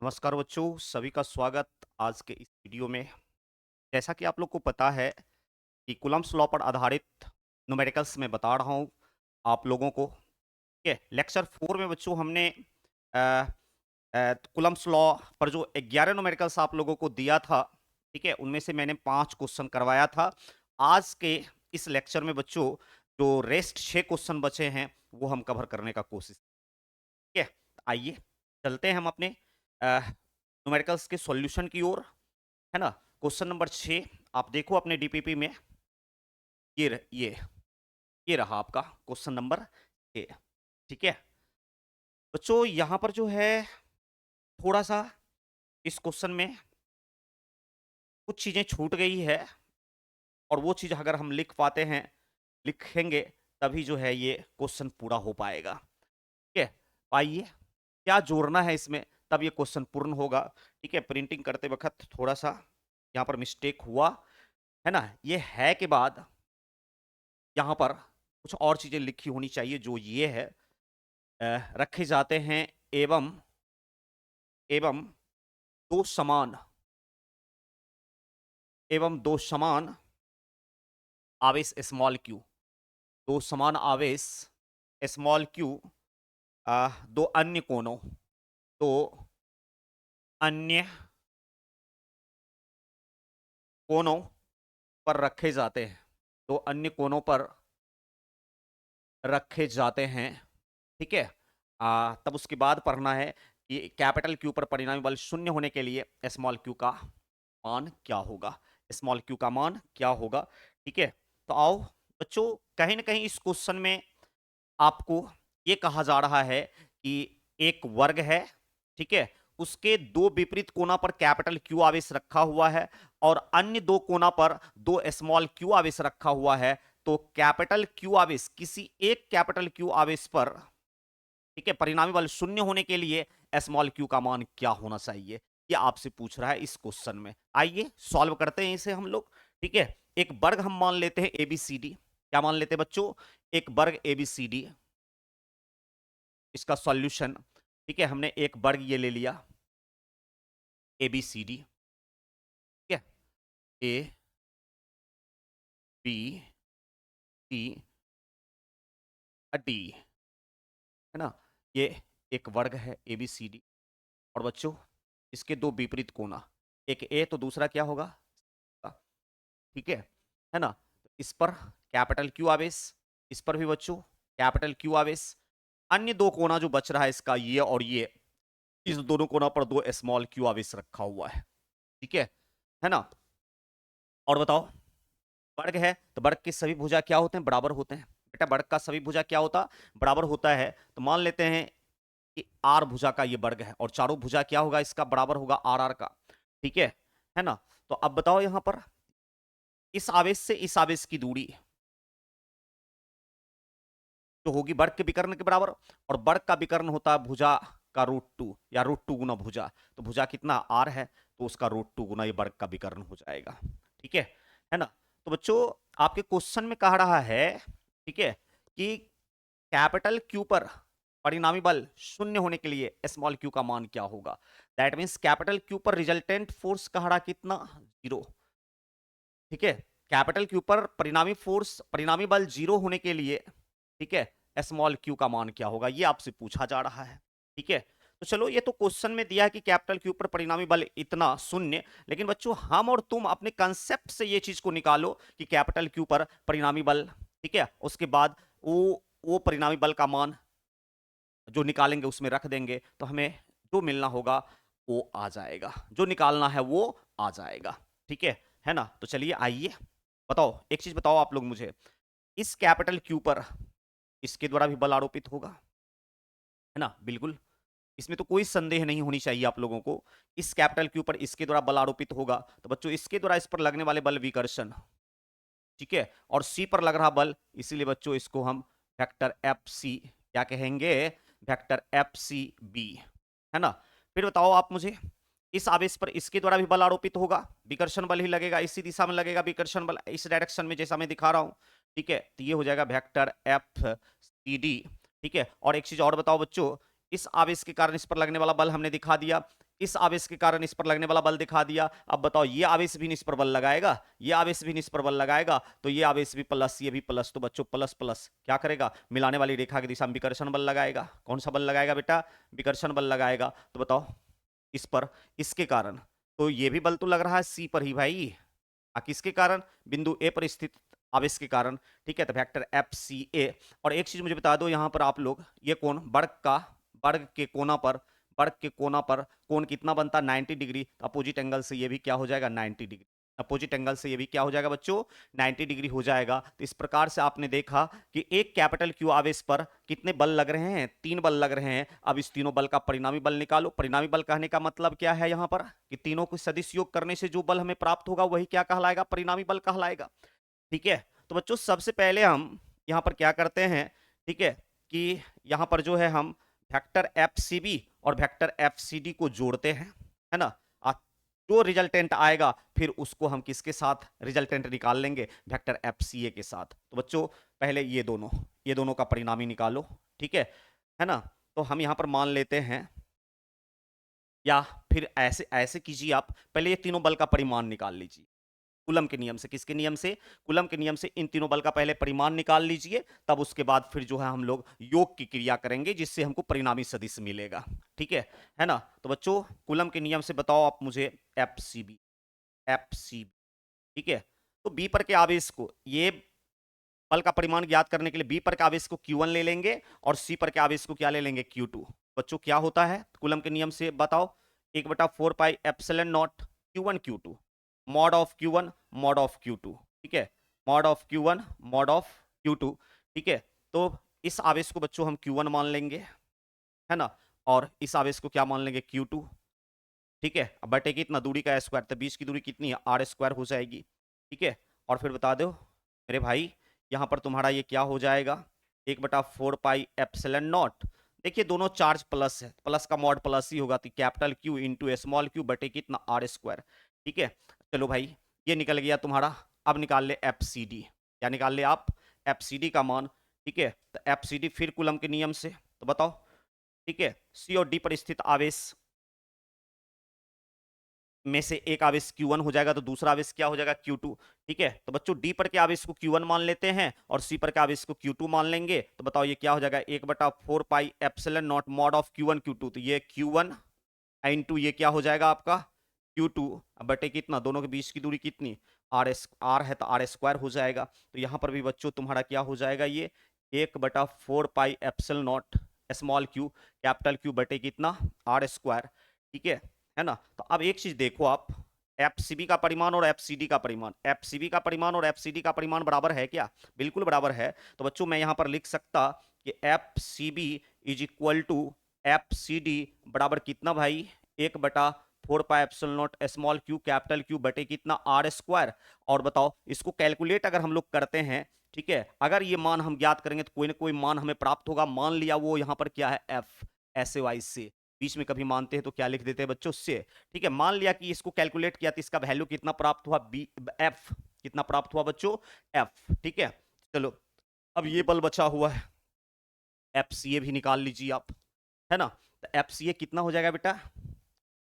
नमस्कार बच्चों, सभी का स्वागत आज के इस वीडियो में। जैसा कि आप लोग को पता है कि कूलम्ब्स लॉ पर आधारित न्यूमेरिकल्स में बता रहा हूँ आप लोगों को। ठीक है, लेक्चर 4 में बच्चों हमने कूलम्ब्स लॉ पर जो 11 न्यूमेरिकल्स आप लोगों को दिया था, ठीक है, उनमें से मैंने 5 क्वेश्चन करवाया था। आज के इस लेक्चर में बच्चों जो रेस्ट 6 क्वेश्चन बचे हैं वो हम कवर करने का कोशिश। ठीक है, आइए चलते हैं हम अपने न्यूमेरिकल्स के सॉल्यूशन की ओर, है ना। क्वेश्चन नंबर 6 आप देखो अपने डीपीपी में। ये र- ये ये रहा आपका क्वेश्चन नंबर 6। ठीक है बच्चों, यहां पर जो है थोड़ा सा इस क्वेश्चन में कुछ चीजें छूट गई है, और वो चीज अगर हम लिख पाते हैं, लिखेंगे, तभी जो है ये क्वेश्चन पूरा हो पाएगा। ठीक है, आइए क्या जोड़ना है इसमें, तब ये क्वेश्चन पूर्ण होगा। ठीक है, प्रिंटिंग करते वक्त थोड़ा सा यहाँ पर मिस्टेक हुआ, है ना। ये है के बाद यहाँ पर कुछ और चीजें लिखी होनी चाहिए, जो ये है रखे जाते हैं एवं एवं दो समान दो समान आवेश स्मॉल क्यू, दो समान आवेश स्मॉल क्यू दो अन्य कोणों, दो अन्य कोणों पर रखे जाते हैं, दो अन्य कोणों पर रखे जाते हैं। ठीक है, तब उसके बाद पढ़ना है कि कैपिटल क्यू पर परिणामी बल शून्य होने के लिए स्मॉल क्यू का मान क्या होगा, स्मॉल क्यू का मान क्या होगा। ठीक है, तो आओ बच्चों, कहीं ना कहीं इस क्वेश्चन में आपको ये कहा जा रहा है कि एक वर्ग है, ठीक है, उसके दो विपरीत कोना पर कैपिटल क्यू आवेश रखा हुआ है और अन्य दो कोना पर दो स्मॉल क्यू आवेश रखा हुआ है। तो कैपिटल क्यू आवेश, किसी एक कैपिटल क्यू आवेश पर, ठीक है, परिणामी बल शून्य होने के लिए स्मॉल क्यू का मान क्या होना चाहिए, ये आपसे पूछ रहा है इस क्वेश्चन में। आइए सॉल्व करते हैं इसे हम लोग। ठीक है, एक वर्ग हम मान लेते हैं एबीसीडी। क्या मान लेते हैं बच्चों? एक वर्ग एबीसीडी, इसका सॉल्यूशन। ठीक है, हमने एक वर्ग ये ले लिया एबीसीडी। ठीक है, ए बी सी डी, है ना। ये एक वर्ग है एबीसीडी, और बच्चों इसके दो विपरीत कोना, एक ए तो दूसरा क्या होगा? ठीक है ना। तो इस पर कैपिटल क्यू आवेश, इस पर भी बच्चों कैपिटल क्यू आवेश। अन्य दो कोना जो बच रहा है इसका, ये और ये, इस दोनों कोना पर दो स्मॉल क्यू आवेश रखा हुआ है। ठीक है ना। और बताओ, वर्ग है तो वर्ग के सभी भुजा क्या होते हैं? बराबर होते हैं। बेटा वर्ग का सभी भुजा क्या होता? बराबर होता है। तो मान लेते हैं कि आर भुजा का ये वर्ग है, और चारों भुजा क्या होगा इसका? बराबर होगा आर आर का। ठीक है ना। तो अब बताओ यहां पर इस आवेश से इस आवेश की दूरी जो होगी वर्ग के विकर्ण के बराबर, और वर्ग का विकर्ण होता है भुजा का √2 या √2 गुना भुजा। तो भुजा कितना? आर है, तो उसका √2 गुना ये वर्ग का विकर्ण हो जाएगा। ठीक है ना। तो बच्चों आपके क्वेश्चन में कह रहा है, ठीक है, कि कैपिटल क्यू पर परिणामी बल शून्य होने के लिए स्मॉल क्यू का मान क्या होगा। दैट मीन्स कैपिटल क्यू पर रिजल्टेंट फोर्स कह रहा कितना? 0। ठीक है, कैपिटल क्यू पर परिणामी फोर्स, परिणामी बल 0 होने के लिए, ठीक है, स्मॉल क्यू का मान क्या होगा, ये आपसे पूछा जा रहा है। ठीक है, तो चलो ये तो क्वेश्चन में दिया है कि कैपिटल क्यू पर परिणामी बल इतना शून्य, लेकिन बच्चों हम और तुम अपने कंसेप्ट से ये चीज को निकालो कि कैपिटल क्यू पर परिणामी बल, ठीक है, उसके बाद वो परिणामी बल का मान जो निकालेंगे उसमें रख देंगे, तो हमें जो मिलना होगा वो आ जाएगा, जो निकालना है वो आ जाएगा। ठीक है ना। तो चलिए आइए, बताओ एक चीज बताओ आप लोग मुझे, इस कैपिटल क्यू पर इसके द्वारा भी बल आरोपित होगा, है ना। बिल्कुल, इसमें तो कोई संदेह नहीं होनी चाहिए आप लोगों को। इस कैपिटल क्यू पर इसके द्वारा बल आरोपित होगा, तो बच्चों इसके द्वारा इस पर लगने वाले बल विकर्षण, ठीक है, और सी पर लग रहा बल, इसीलिए बच्चों इसको हम वेक्टर एफ सी क्या कहेंगे? वेक्टर एफ सी बी, है ना। फिर बताओ आप मुझे, इस आवेश पर इसके द्वारा भी बल आरोपित होगा, विकर्षण बल ही लगेगा, इसी दिशा में लगेगा विकर्षण बल, इस डायरेक्शन में जैसा मैं दिखा रहा हूं। ठीक है, तो ये हो जाएगा वेक्टर एफ सी डी। ठीक है, और एक चीज और बताओ बच्चों, इस आवेश के कारण इस पर लगने वाला बल हमने दिखा दिया, इस आवेश के कारण इस पर लगने वाला बल दिखा दिया। अब बताओ ये आवेश भी इस पर बल लगाएगा, ये आवेश भी इस पर बल लगाएगा, तो ये आवेश भी प्लस, ये भी प्लस, तो बच्चों प्लस प्लस क्या करेगा, मिलाने वाली रेखा की दिशा में विकर्षण बल लगाएगा। कौन सा बल लगाएगा बेटा, विकर्षण बल लगाएगा। तो बताओ इस पर, इसके कारण, तो ये भी बल तो लग रहा है सी पर ही भाई, किसके कारण, बिंदु ए पर स्थित आवेश के कारण। ठीक है, तो वेक्टर एफ सी ए। और एक चीज मुझे बता दो यहां पर आप लोग, ये कोण वर्ग के कोना पर, वर्ग के कोना पर कोण कितना बनता है 90 डिग्री। अपोजिट एंगल से ये भी क्या हो जाएगा 90 डिग्री, अपोजिट एंगल से ये भी क्या हो जाएगा बच्चों 90 डिग्री हो जाएगा। तो इस प्रकार से आपने देखा कि एक कैपिटल क्यू आवेश पर कितने बल लग रहे हैं, 3 बल लग रहे हैं। अब इस तीनों बल का परिणामी बल निकालो। परिणामी बल कहने का मतलब क्या है यहां पर, कि तीनों को सदिश योग करने से जो बल हमें प्राप्त होगा वही क्या कहलाएगा, परिणामी बल कहलाएगा। ठीक है, तो बच्चों सबसे पहले हम यहां पर क्या करते हैं, ठीक है, कि यहां पर जो है हम वेक्टर एफ सी बी और वेक्टर एफ सी डी को जोड़ते हैं, है ना। जो रिजल्टेंट आएगा फिर उसको हम किसके साथ रिजल्टेंट निकाल लेंगे, वेक्टर एफ सी ए के साथ। तो बच्चों पहले ये दोनों का परिणामी निकालो, ठीक है ना। तो हम यहां पर मान लेते हैं, या फिर ऐसे ऐसे कीजिए, आप पहले ये तीनों बल का परिमाण निकाल लीजिए कूलम के नियम से। किसके नियम से, कूलम के नियम से इन तीनों बल का पहले परिमाण निकाल लीजिए, तब उसके बाद फिर जो है हम लोग योग की क्रिया करेंगे जिससे हमको परिणामी सदिश मिलेगा। ठीक है ना। तो बच्चों कूलम के नियम से बताओ आप मुझे, F C B, F C B, ठीक है। तो बी पर के आवेश को, ये बल का परिमाण ज्ञात करने के लिए बी पर के आवेश को Q1 ले लेंगे और सी पर के आवेश को क्या ले लेंगे, Q2। बच्चों क्या होता है कूलम के नियम से बताओ, 1/4 pi epsilon not Q1 Q2 mod of Q1 mod of Q2। ठीक है, mod of Q1 mod of Q2। ठीक है, तो इस आवेश को बच्चों हम Q1 मान लेंगे, है ना, और इस आवेश को क्या मान लेंगे, Q2। ठीक है, अब बटे कितना, दूरी का स्क्वायर, तो बीच की दूरी कितनी है, आर स्क्वायर हो जाएगी। ठीक है, और फिर बता दो मेरे भाई, यहां पर तुम्हारा ये क्या हो जाएगा, 1/4 पाई एप्सिलॉन नॉट। देखिए दोनों चार्ज प्लस है, प्लस का मॉड प्लस ही होगा, तो capital Q into small Q बटे कितना, आर स्क्वायर। ठीक है, चलो भाई ये निकल गया तुम्हारा। अब निकाल ले एफ सी डी, क्या निकाल ले आप, एफ सी डी का मान। ठीक है, तो एफ सी डी फिर कूलम के नियम से, तो बताओ। ठीक है, सी और डी पर स्थित आवेश में से एक आवेश Q1 हो जाएगा तो दूसरा आवेश क्या हो जाएगा, Q2। ठीक है, तो बच्चों D पर के आवेश को Q1 मान लेते हैं और C पर के आवेश को Q2 मान लेंगे। तो बताओ ये क्या हो जाएगा, 1/4 pi epsilon not mod of Q1 Q2। तो ये Q1 इंटू ये क्या हो जाएगा आपका Q2, बटे कितना, दोनों के बीच की दूरी कितनी, आर है तो आर स्क्वायर हो जाएगा। तो यहाँ पर भी बच्चों तुम्हारा क्या हो जाएगा, ये 1/4 pi epsilon naught small Q capital Q बटे कितना, आर स्क्वायर। ठीक है ना। तो अब एक चीज देखो आप, एफसीबी का परिमाण और एफसीडी का परिमाण, एफसीबी का परिमाण और एफसीडी का परिमाण बराबर है क्या, बिल्कुल बराबर है। तो बच्चों मैं यहां पर लिख सकता कि FCB is equal to FCD बराबर कितना भाई, 1/4 pi epsilon naught small Q capital Q बटे कितना, आर स्क्वायर। और बताओ इसको कैलकुलेट अगर हम लोग करते हैं, ठीक है, अगर ये मान हम ज्ञात करेंगे तो कोई ना कोई मान हमें प्राप्त होगा। मान लिया वो यहाँ पर क्या है, एफ, ऐसे वाइज से बीच में कभी मानते हैं तो क्या लिख देते हैं बच्चों, से। ठीक है, मान लिया कि इसको कैलकुलेट किया तो इसका वैल्यू कितना प्राप्त हुआ, बी, एफ कितना प्राप्त हुआ बच्चों, एफ। ठीक है, चलो अब ये बल बचा हुआ है, एफ सी ए भी निकाल लीजिए आप, है ना। तो एफ सी ए कितना हो जाएगा बेटा,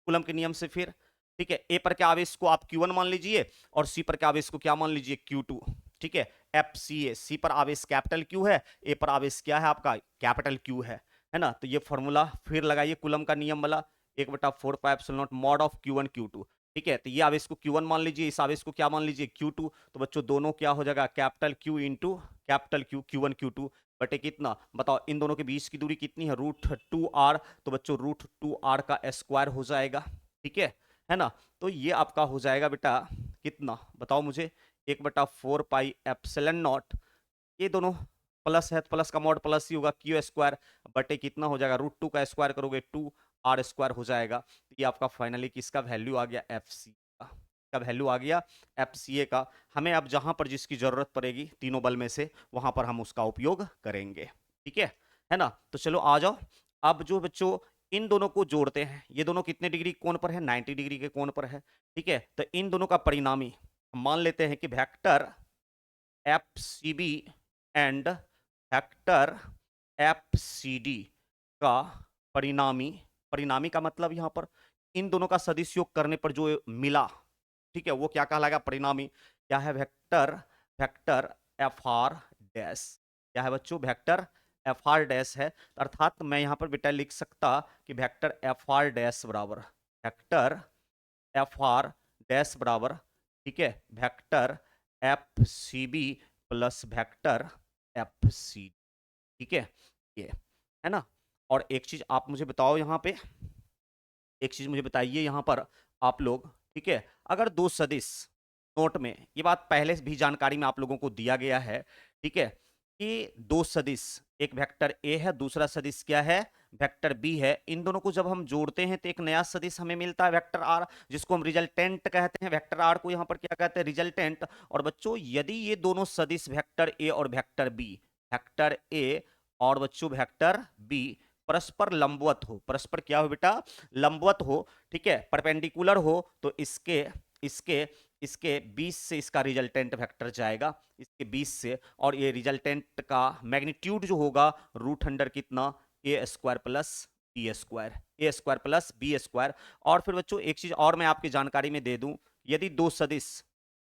कूलम के नियम से फिर। ठीक है, ए पर के आवेश को आप Q1 मान लीजिए और सी पर के आवेश को क्या मान लीजिए, Q2। ठीक है, एफ सी ए, सी पर आवेश कैपिटल क्यू है, ए पर आवेश क्या है आपका, कैपिटल क्यू है ना। तो ये फॉर्मूला फिर लगाइए कूलम का नियम वाला, 1/4 pi epsilon not mod of Q1 Q2। ठीक है, तो ये आवेश को Q1 मान लीजिए, इस आवेश को क्या मान लीजिए, Q2। तो बच्चों दोनों क्या हो जाएगा, capital Q into capital Q, Q1 Q2 बटे कितना, बताओ इन दोनों के बीच की दूरी कितनी है, √2r। तो बच्चों √2r का स्क्वायर हो जाएगा। ठीक है ना। तो ये आपका हो जाएगा बेटा कितना, बताओ मुझे, 1/4 पाई एप्सिलॉन नॉट, ये दोनों प्लस है, प्लस का मॉड प्लस ही होगा, क्यू स्क्वायर बटे कितना हो जाएगा, √2 का स्क्वायर करोगे 2r स्क्वायर हो जाएगा। तो ये आपका फाइनली किसका वैल्यू आ गया, एफ सी का वैल्यू आ गया, एफ सी ए का। हमें अब जहां पर जिसकी जरूरत पड़ेगी तीनों बल में से, वहां पर हम उसका उपयोग करेंगे। ठीक है ना। तो चलो आ जाओ, अब जो बच्चों इन दोनों को जोड़ते हैं, ये दोनों कितने डिग्री कोण पर है, 90 डिग्री के कोण पर है। ठीक है, तो इन दोनों का परिणामी मान लेते हैं कि vector F C B and vector F C D का परिणामी, परिणामी का मतलब यहां पर इन दोनों का सदिश योग करने पर जो मिला, ठीक है, वो क्या कहलाएगा? परिणामी। क्या है? Vector, vector F R dash. क्या है बच्चों? वेक्टर एफ आर डैश है। अर्थात मैं यहां पर बेटा लिख सकता कि वेक्टर एफ आर डैश बराबर वेक्टर एफ आर डैश बराबर, ठीक है, vector F C B plus vector F C, ठीक है, ये है ना। और एक चीज आप मुझे बताओ यहां पे, एक चीज मुझे बताइए यहां पर आप लोग, ठीक है, अगर दो सदिश, नोट में ये बात पहले भी जानकारी में आप लोगों को दिया गया है, ठीक है, कि दो सदिश, एक वेक्टर ए है, दूसरा सदिश क्या है? वेक्टर बी है। इन दोनों को जब हम जोड़ते हैं तो एक नया सदिश हमें मिलता है वेक्टर आर, जिसको हम रिजल्टेंट कहते हैं। वेक्टर आर को यहां पर क्या कहते हैं? रिजल्टेंट। और बच्चों यदि ये दोनों सदिश वेक्टर ए और वेक्टर बी, वेक्टर ए और बच्चों वेक्टर बी परस्पर लंबवत हो, परस्पर क्या हो बेटा? लंबवत हो, ठीक है, परपेंडिकुलर हो, तो इसके इसके इसके 20 से इसका रिजल्टेंट वेक्टर जाएगा, इसके 20 से। और ये रिजल्टेंट का मैग्नीट्यूड जो होगा रूट अंडर कितना? ए स्क्वायर प्लस बी स्क्वायर, ए स्क्वायर प्लस बी स्क्वायर। और फिर बच्चों एक चीज और मैं आपकी जानकारी में दे दूं, यदि दो सदिश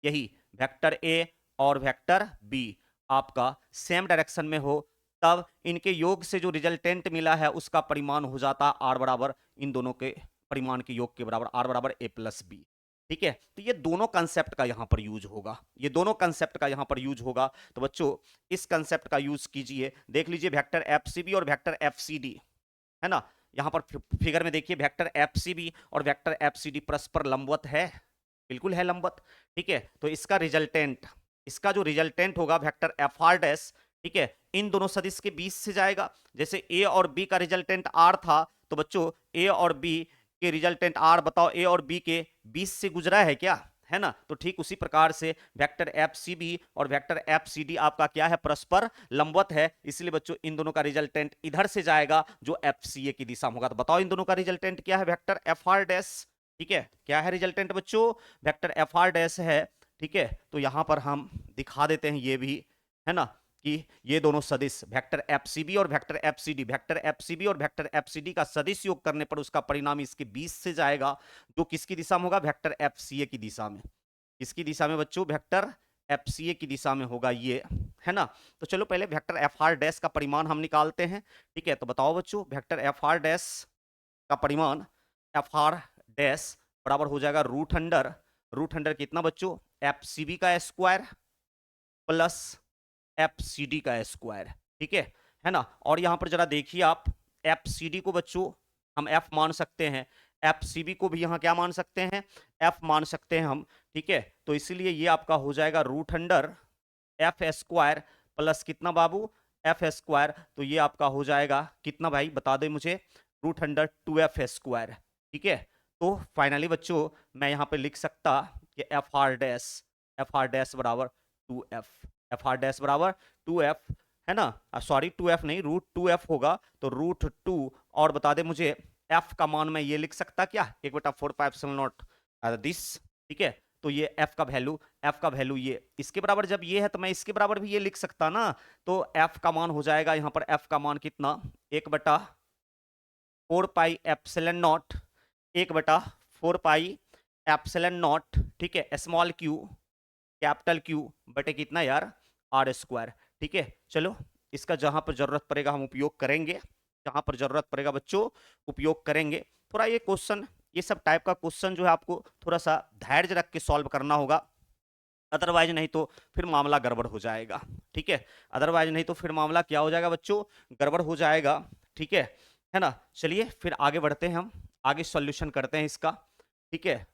यही वेक्टर ए और वेक्टर बी आपका सेम डायरेक्शन में हो, तब इनके योग से जो रिजल्टेंट मिला है उसका परिमाण हो जाता आर बराबर इन दोनों के परिमाण के योग के बराबर, आर बराबर ए प्लस बी, ठीक है। तो ये दोनों कंसेप्ट का यहां पर यूज होगा, ये दोनों कंसेप्ट का यहां पर यूज होगा। तो बच्चों इस कंसेप्ट का यूज कीजिए। देख लीजिए वेक्टर एफ सी बी और वेक्टर एफ सी डी, है ना, यहां पर फिगर में देखिए वेक्टर एफ सी बी और वेक्टर एफ सी डी परस्पर लंबवत है, बिल्कुल है लंबवत, ठीक है। तो इसका रिजल्टेंट, इसका जो रिजल्टेंट होगा वेक्टर एफ आर डैश, ठीक है, इन दोनों सदिश के बीच से जाएगा। जैसे ए और बी का रिजल्टेंट आर था, तो बच्चों ए और बी के रिजल्टेंट आर, बताओ ए और बी के बीच से गुजरा है क्या? है ना। तो ठीक उसी प्रकार से वेक्टर एफ सी बी और वेक्टर एफ सी डी आपका क्या है? परस्पर लंबवत है। इसलिए बच्चों इन दोनों का रिजल्टेंट इधर से जाएगा जो एफ सी ए की दिशा में होगा। तो बताओ इन दोनों का रिजल्टेंट क्या है? वेक्टर एफ आर डैश, ठीक है, क्या है रिजल्टेंट बच्चों? वेक्टर एफ आर डैश है, ठीक है। तो यहां पर हम दिखा देते हैं ये भी, है ना, कि ये दोनों सदिश वेक्टर एफ सी बी और vector F C D, vector F C B और वेक्टर एफ सी डी का सदिश योग करने पर उसका परिणाम इसके 20 से जाएगा, जो किसकी दिशा में होगा? वेक्टर एफ सी ए की दिशा में। किसकी दिशा में बच्चों? वेक्टर एफ सी ए की दिशा में होगा ये, है ना। तो चलो पहले वेक्टर एफ आर डैश का परिमाण हम निकालते हैं, ठीक है। तो बताओ बच्चों वेक्टर एफ आर डैश का परिमाण एफ आर डैश बराबर हो जाएगा रूट अंडर कितना बच्चों? एफ सी बी का square plus F C D का स्क्वायर, ठीक है ना। और यहां पर जरा देखिए आप, एफ सी डी को बच्चों हम एफ मान सकते हैं, एफ सी बी को भी यहां क्या मान सकते हैं? एफ मान सकते हैं हम, ठीक है। तो इसीलिए ये आपका हो जाएगा root under F square plus कितना बाबू? F square. तो ये आपका हो जाएगा कितना भाई? बता दे मुझे। रूट अंडर 2f स्क्वायर, ठीक है। तो फाइनली बच्चों मैं यहां पे लिख सकता कि एफ आर डैश बराबर 2f, एफ आर डैश बराबर 2f, है ना। सॉरी 2f नहीं, रूट 2f होगा। तो रूट 2, और बता दे मुझे f का मान मैं ये लिख सकता क्या? 1/4 दिस, ठीक है। तो ये f का वैल्यू ये इसके बराबर जब ये है, तो मैं इसके बराबर भी ये लिख सकता ना। तो f का मान हो जाएगा यहां पर, f का मान कितना? 1/4 pi epsilon not, 1/4 pi epsilon naught, ठीक है, स्मॉल क्यू कैपिटल क्यू बटे कितना यार? आर स्क्वायर, ठीक है। चलो इसका जहां पर जरूरत पड़ेगा हम उपयोग करेंगे, जहां पर जरूरत पड़ेगा बच्चों उपयोग करेंगे। थोड़ा ये क्वेश्चन, ये सब टाइप का क्वेश्चन जो है आपको थोड़ा सा धैर्य रख के सॉल्व करना होगा, अदरवाइज नहीं तो फिर मामला गड़बड़ हो जाएगा, ठीक है। अदरवाइज नहीं तो फिर मामला क्या हो जाएगा बच्चों? गड़बड़ हो जाएगा, ठीक है ना। चलिए फिर आगे बढ़ते हैं, हम आगे सॉल्यूशन करते हैं इसका, ठीक है,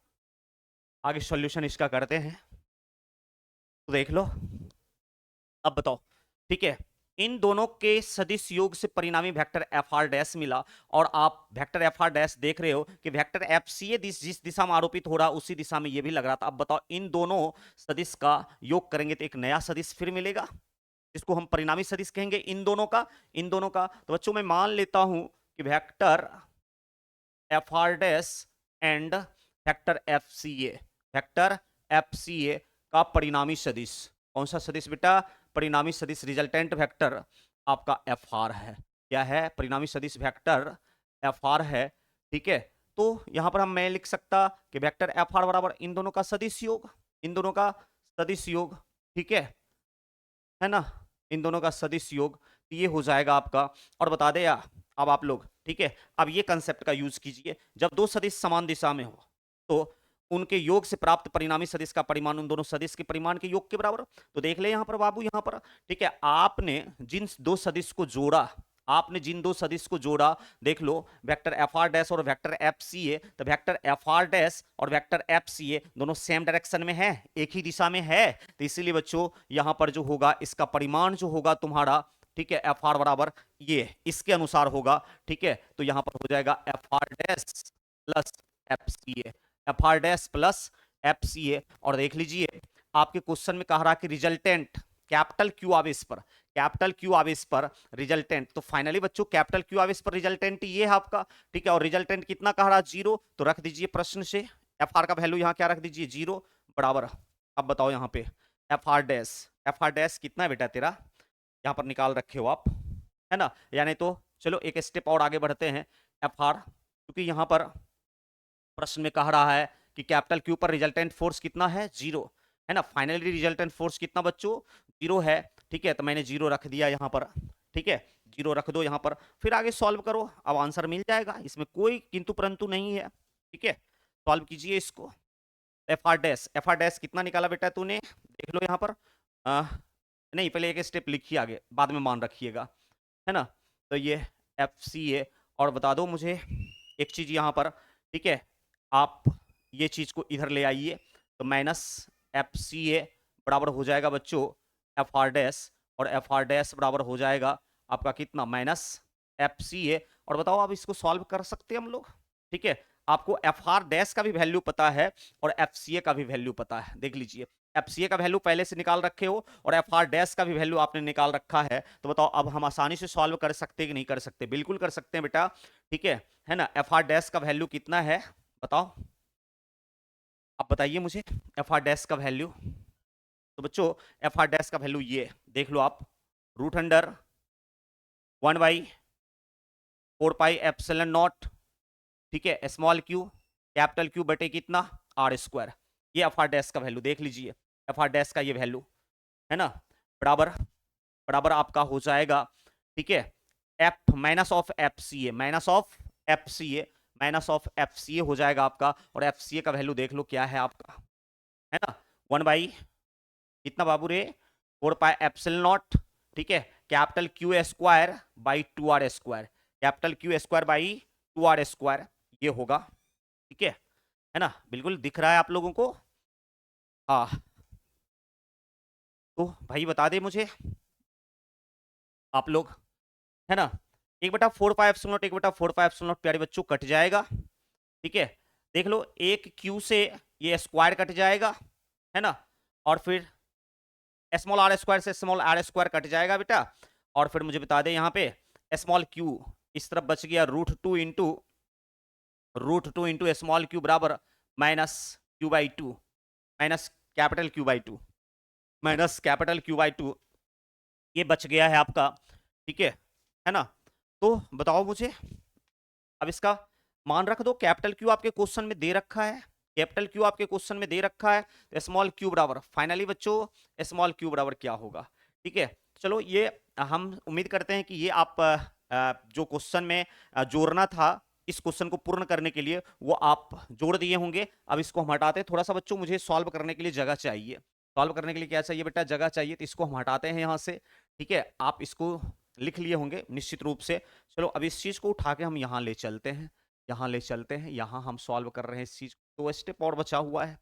आगे सॉल्यूशन इसका करते हैं। तो देख लो, अब बताओ, ठीक है, इन दोनों के सदिश योग से परिणामी वेक्टर एफ आर डैश मिला। और आप वेक्टर एफ आर डैश देख रहे हो कि वेक्टर एफ सी ए जिस दिशा में आरोपित हो रहा उसी दिशा में ये भी लग रहा था। अब बताओ इन दोनों सदिश का योग करेंगे तो एक नया सदिश फिर मिलेगा, इसको हम परिणामी सदिश कहेंगे इन दोनों का। तो बच्चों मैं मान लेता हूं कि vector F R dash and vector F C A, vector F C A का परिणामी सदिश, कौन सा सदिश बेटा? परिणामी सदिश रिजल्टेंट वेक्टर आपका एफ आर है। क्या है? परिणामी सदिश वेक्टर एफ आर है, ठीक है। तो यहां पर मैं लिख सकता कि वेक्टर एफ आर बराबर इन दोनों का सदिश योग, इन दोनों का सदिश योग, ठीक है ना, इन दोनों का सदिश योग, तो ये हो जाएगा आपका। और बता दे यार अब आप लोग, ठीक है, अब ये कंसेप्ट का यूज कीजिए, जब दो सदिश समान दिशा में हो तो उनके योग से प्राप्त परिणामी सदिश का परिमाण उन दोनों सदिश के परिमाण के योग के बराबर। तो देख ले यहां पर बाबू, यहां पर ठीक है, आपने जिन दो सदिश को जोड़ा, आपने जिन दो सदिश को जोड़ा, देख लो वेक्टर एफ आर डैश और वेक्टर एफ सी ए, तो वेक्टर एफ आर डैश और वेक्टर एफ सी ए दोनों सेम डायरेक्शन में है, एक ही दिशा में है, तो इसीलिए बच्चों यहां पर जो होगा इसका परिमाण जो होगा तुम्हारा, ठीक है, एफ आर बराबर ये इसके अनुसार होगा, ठीक है, तो यहां पर हो जाएगा F R dash plus F C A, F R dash plus F C A. और देख लीजिए आपके क्वेश्चन में कह रहा कि रिजल्टेंट कैपिटल क्यू आवेश पर, कैपिटल क्यू आवेश पर रिजल्टेंट, तो फाइनली बच्चों कैपिटल क्यू आवेश पर रिजल्टेंट ये है आपका, ठीक है, और रिजल्टेंट कितना कह रहा, 0, तो रख दीजिए प्रश्न से एफ आर का वैल्यू यहां क्या रख दीजिए 0 बराबर। अब बताओ यहां पे एफ आर डैश कितना है बेटा तेरा, यहां पर निकाल रखे हो आप, है ना, यानी तो चलो एक स्टेप और आगे बढ़ते हैं, एफ आर, क्योंकि यहां पर प्रश्न में कह रहा है कि कैपिटल क्यू पर रिजल्टेंट फोर्स कितना है 0, है ना, फाइनली रिजल्टेंट फोर्स कितना बच्चों 0 है, ठीक है, तो मैंने 0 रख दिया यहां पर, ठीक है, 0 रख दो यहां पर, फिर आगे सॉल्व करो, अब आंसर मिल जाएगा, इसमें कोई किंतु परंतु नहीं है, ठीक है, सॉल्व कीजिए इसको। एफ आर डैश कितना निकाला बेटा तूने, देख लो यहां पर, नहीं पहले एक स्टेप लिखिए आगे, बाद में मान रखिएगा, है ना, तो ये एफ सी ए, और बता दो मुझे एक चीज यहां पर, ठीक है, आप ये चीज को इधर ले आइए, तो माइनस एफ सी ए बराबर हो जाएगा बच्चों एफ आर डैश, और एफ आर डैश बराबर हो जाएगा आपका कितना माइनस एफ सी ए। और बताओ अब इसको सॉल्व कर सकते हैं हम लोग, ठीक है, आपको एफ आर डैश का भी वैल्यू पता है और एफ सी ए का भी वैल्यू पता है, देख लीजिए एफ सी ए का वैल्यू पहले से निकाल रखे हो और एफ आर डैश का भी वैल्यू आपने निकाल रखा है, तो बताओ अब हम आसानी से सॉल्व कर सकते हैं कि नहीं कर सकते, बिल्कुल कर सकते हैं बेटा, ठीक है ना, एफ आर डैश का वैल्यू कितना है बताओ, अब बताइए मुझे एफ आर डैश का वैल्यू, तो बच्चों एफ आर डैश का वैल्यू ये देख लो आप, root under 1/4 pi epsilon naught, ठीक है, स्मॉल क्यू कैपिटल क्यू बटे कितना आर स्क्वायर, ये एफ आर डैश का वैल्यू देख लीजिए, एफ आर डैश का ये वैल्यू है ना, बराबर बराबर आपका हो जाएगा, ठीक है, F minus of F C A, minus of F C A, minus of F C A हो जाएगा आपका, और एफ सी ए का वैल्यू देख लो क्या है आपका, है ना, 1 बाई कितना बाबू रे 4 पाई एप्सिलॉन नॉट, ठीक है, capital Q square by 2r square, capital Q square by 2r square, ये होगा, ठीक है ना, बिल्कुल दिख रहा है आप लोगों को, हाँ, तो भाई बता दे मुझे आप लोग, है ना, 1/4 pi epsilon not 1/4 pi epsilon not प्यारे बच्चों कट जाएगा, ठीक है, देख लो एक क्यू से ये स्क्वायर कट जाएगा, है ना, और फिर स्मॉल आर स्क्वायर से स्मॉल आर स्क्वायर कट जाएगा बेटा, और फिर मुझे बता दे यहाँ पे स्मॉल क्यू इस तरफ बच गया root two into small Q बराबर minus Q by two, minus capital Q by two, minus capital Q by two, ये बच गया है आपका, ठीक है ना, तो बताओ मुझे अब इसका मान रख दो, कैपिटल क्यू आपके क्वेश्चन में दे रखा है, कैपिटल क्यू आपके क्वेश्चन में दे रखा है, तो स्मॉल क्यू बराबर फाइनली बच्चों स्मॉल क्यू बराबर क्या होगा, ठीक है, चलो ये हम उम्मीद करते हैं कि ये आप जो क्वेश्चन में जोड़ना था इस क्वेश्चन को पूर्ण करने के लिए वो आप जोड़ दिए होंगे। अब इसको हम हटाते हैं, थोड़ा सा बच्चों मुझे सॉल्व करने के लिए जगह चाहिए, सॉल्व करने के लिए क्या चाहिए बेटा जगह चाहिए, तो इसको हम हटाते हैं यहाँ से, ठीक है, आप इसको लिख लिए होंगे निश्चित रूप से। चलो अब इस चीज को उठा के हम यहाँ ले चलते हैं, यहाँ ले चलते हैं, यहाँ हम सॉल्व कर रहे हैं इस चीज को, 2 स्टेप और बचा हुआ है,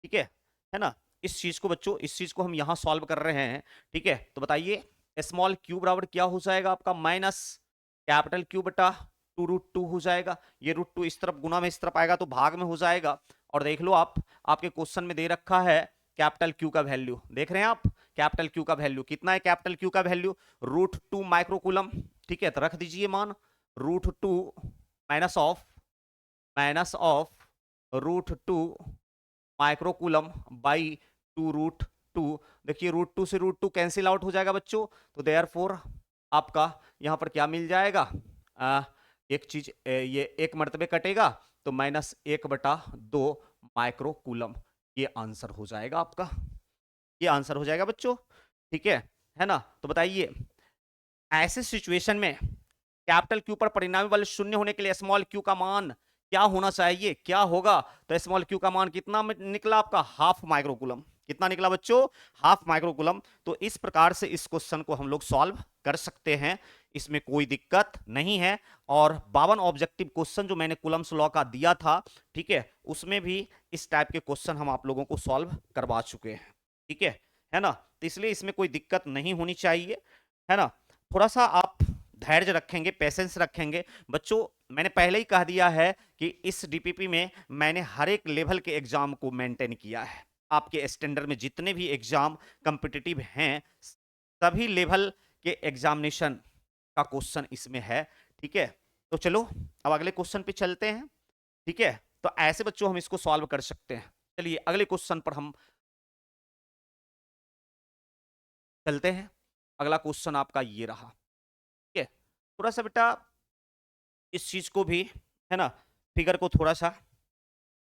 ठीक है ना, इस चीज को बच्चों इस चीज को हम यहाँ सॉल्व कर रहे हैं, ठीक है, तो बताइए स्मॉल क्यू बराबर क्या हो जाएगा आपका माइनस कैपिटल क्यू बटा 2√2 हो जाएगा, ये √2 इस तरफ गुना में इस तरफ आएगा तो भाग में हो जाएगा, और देख लो आप आपके क्वेश्चन में दे रखा है कैपिटल क्यू का वैल्यू, देख रहे हैं आप कैपिटल क्यू का वैल्यू कितना है, कैपिटल क्यू का वैल्यू √2 माइक्रोकूलम, ठीक है, तो रख दीजिए मान √2 माइनस ऑफ √2 माइक्रोकूलम बाई 2√2, देखिए √2 से √2 कैंसिल आउट हो जाएगा बच्चों, तो देयरफॉर आपका यहां पर क्या मिल जाएगा, एक चीज ये एक मर्तबे कटेगा, तो -1/2 माइक्रोकूलम। ये आंसर हो जाएगा आपका, ये आंसर हो जाएगा बच्चों। ठीक है ना। तो बताइए ऐसे सिचुएशन में कैपिटल क्यू पर परिणामी बल शून्य होने के लिए स्मॉल क्यू का मान क्या होना चाहिए, क्या होगा? तो स्मॉल क्यू का मान कितना निकला आपका? Half microcoulomb. कितना निकला बच्चों? Half microcoulomb. तो इस प्रकार से इस क्वेश्चन को हम लोग सॉल्व कर सकते हैं, इसमें कोई दिक्कत नहीं है। और 52 ऑब्जेक्टिव क्वेश्चन जो मैंने कूलम्स लॉ का दिया था, ठीक है, उसमें भी इस टाइप के क्वेश्चन हम आप लोगों को सॉल्व करवा चुके हैं। ठीक है ना। तो इसलिए इसमें कोई दिक्कत नहीं होनी चाहिए, है ना। थोड़ा सा आप धैर्य रखेंगे, पेशेंस रखेंगे बच्चों। मैंने पहले ही कह दिया है कि इस डीपीपी में मैंने हर एक लेवल के एग्जाम को मेंटेन किया है। आपके स्टैंडर्ड में जितने भी एग्जाम कॉम्पिटिटिव हैं, सभी लेवल के एग्जामिनेशन का क्वेश्चन इसमें है। ठीक है, तो चलो अब अगले क्वेश्चन पे चलते हैं। ठीक है, तो ऐसे बच्चों हम इसको सॉल्व कर सकते हैं। चलिए अगले क्वेश्चन पर हम चलते हैं। अगला क्वेश्चन आपका ये रहा। ठीक है, थोड़ा सा बेटा इस चीज को भी, है ना, फिगर को थोड़ा सा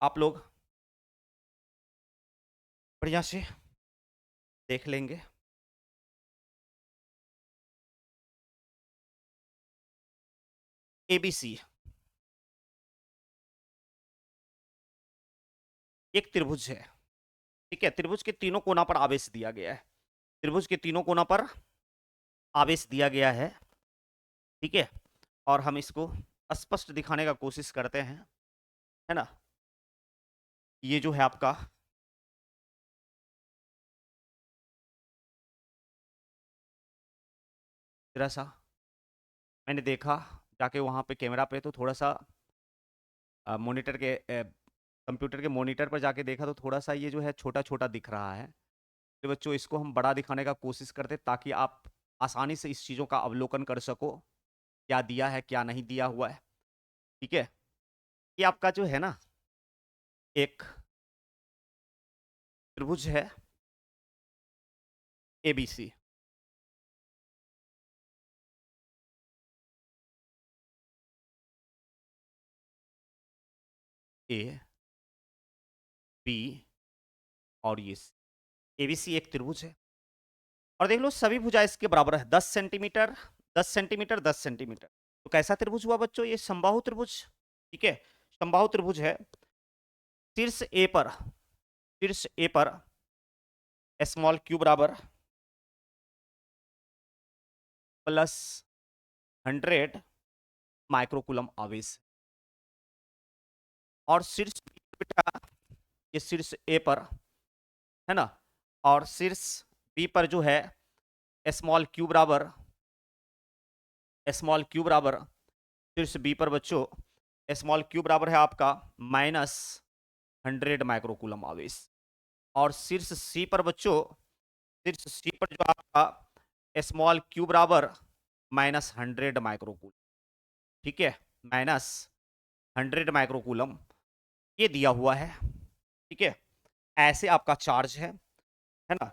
आप लोग बढ़िया से देख लेंगे। एबीसी एक त्रिभुज है। ठीक है, त्रिभुज के तीनों कोना पर आवेश दिया गया है। त्रिभुज के तीनों कोना पर आवेश दिया गया है। ठीक है, और हम इसको स्पष्ट दिखाने का कोशिश करते हैं, है ना। ये जो है आपका जरा सा मैंने देखा जाके वहां पे कैमरा पे, तो थोड़ा सा मॉनिटर के कंप्यूटर के मॉनिटर पर जाके देखा तो थोड़ा सा ये जो है छोटा छोटा दिख रहा है। तो बच्चों इसको हम बड़ा दिखाने का कोशिश करते ताकि आप आसानी से इस चीज़ों का अवलोकन कर सको, क्या दिया है क्या नहीं दिया हुआ है। ठीक है, ये आपका जो है ना एक त्रिभुज है एबीसी। ए बी और ये एबीसी एक त्रिभुज है। और देख लो सभी भुजा इसके बराबर है, 10 सेंटीमीटर 10 सेंटीमीटर 10 सेंटीमीटर। तो कैसा त्रिभुज हुआ बच्चों? ये समबाहु त्रिभुज। ठीक है, समबाहु त्रिभुज है। शीर्ष ए पर, शीर्ष ए पर स्मॉल क्यू बराबर +100 माइक्रोकूलम आवेश। और शीर्ष बेटा ये शीर्ष ए पर, है ना, और शीर्ष बी पर जो है स्मॉल क्यू बराबर, स्मॉल क्यू बराबर शीर्ष बी पर बच्चों स्मॉल क्यू बराबर है आपका -100 माइक्रोकूलम आवेश। और शीर्ष सी पर बच्चों, शीर्ष सी पर जो आपका स्मॉल क्यू बराबर -100 माइक्रोकूलम। ठीक है, -100 माइक्रोकूलम ये दिया हुआ है। ठीक है, ऐसे आपका चार्ज है ना।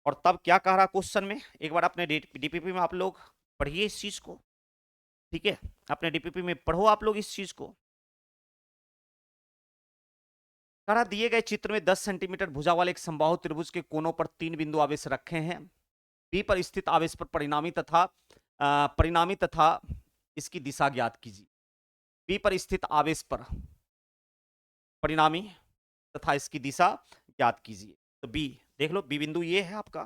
और तब क्या कह रहा क्वेश्चन में, एक बार अपने डीपीपी में आप लोग पढ़िए इस चीज को। ठीक है, अपने डीपीपी में पढ़ो आप लोग इस चीज को। कहा दिए गए चित्र में 10 सेंटीमीटर भुजा वाले एक समबाहु त्रिभुज के कोनों पर 3 बिंदु आवेश रखे हैं। बी पर स्थित आवेश पर परिणामी तथा इसकी दिशा ज्ञात कीजिए। बी पर स्थित आवेश पर परिणामी तथा इसकी दिशा ज्ञात कीजिए। तो बी देख लो, बी बिंदु ये है आपका,